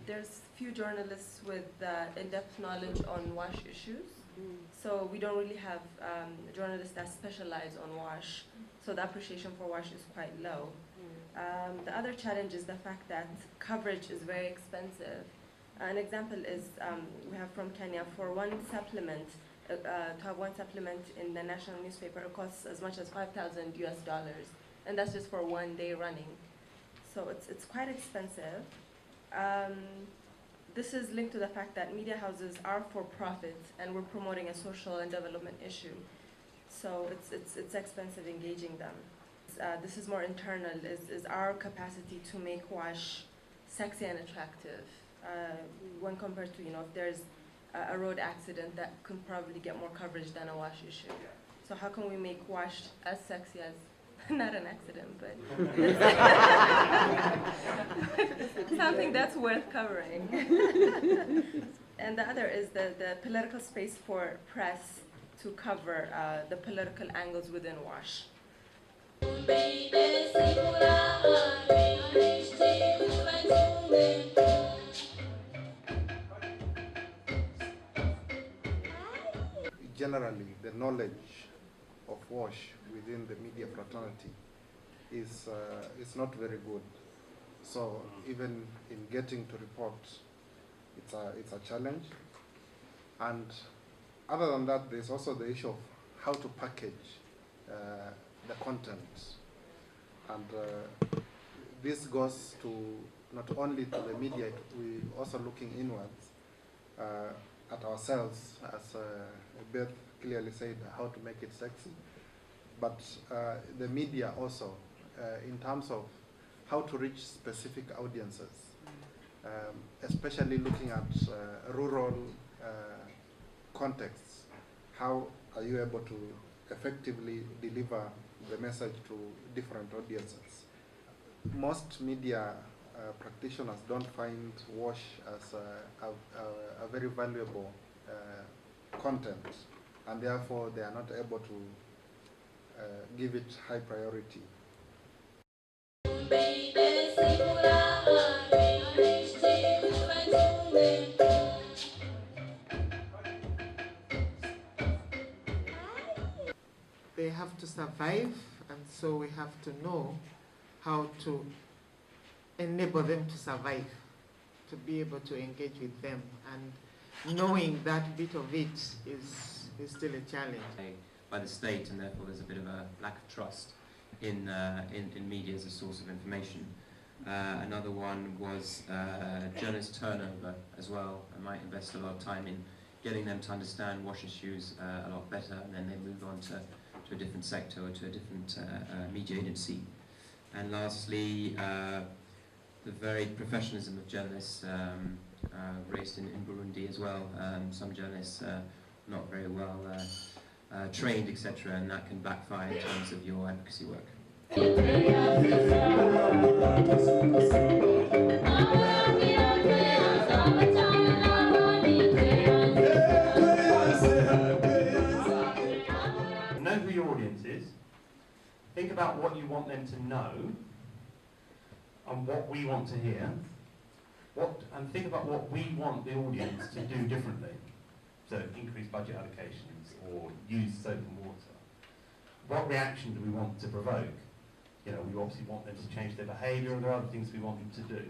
There's few journalists with in-depth knowledge on WASH issues. So we don't really have journalists that specialize on WASH. So the appreciation for WASH is quite low. The other challenge is the fact that coverage is very expensive. An example is we have from Kenya, for one supplement, to have one supplement in the national newspaper, it costs as much as $5,000 US, and that's just for 1 day running. So it's quite expensive. This is linked to the fact that media houses are for profit, and we're promoting a social and development issue. So it's expensive engaging them. This is more internal, is our capacity to make WASH sexy and attractive when compared to, if there's a road accident that could probably get more coverage than a WASH issue. So how can we make WASH as sexy as, not an accident, but something that's worth covering. And the other is the political space for press to cover the political angles within WASH. Generally, the knowledge of WASH within the media fraternity is not very good. So even in getting to report, it's a challenge. And other than that, there's also the issue of how to package the content. And this goes to not only to the media, we're also looking inwards at ourselves, as Beth clearly said, how to make it sexy. But the media also, in terms of how to reach specific audiences, especially looking at rural contexts. How are you able to effectively deliver the message to different audiences? Most media practitioners don't find WASH as a very valuable content, and therefore they are not able to give it high priority. They have to survive, and so we have to know how to enable them to survive, to be able to engage with them, and knowing that bit of it is still a challenge. By the state, and therefore there's a bit of a lack of trust in media as a source of information. Another one was journalist turnover as well. I might invest a lot of time in getting them to understand WASH issues a lot better, and then they move on to a different sector or to a different media agency. And lastly, the varied professionalism of journalists raised in Burundi as well. Some journalists not very well trained, etc., and that can backfire in terms of your advocacy work. Know who your audience is. Think about what you want them to know and what we want to hear. And think about what we want the audience to do differently. So increase budget allocations or use soap and water. What reaction do we want to provoke? We obviously want them to change their behaviour, and there are other things we want them to do.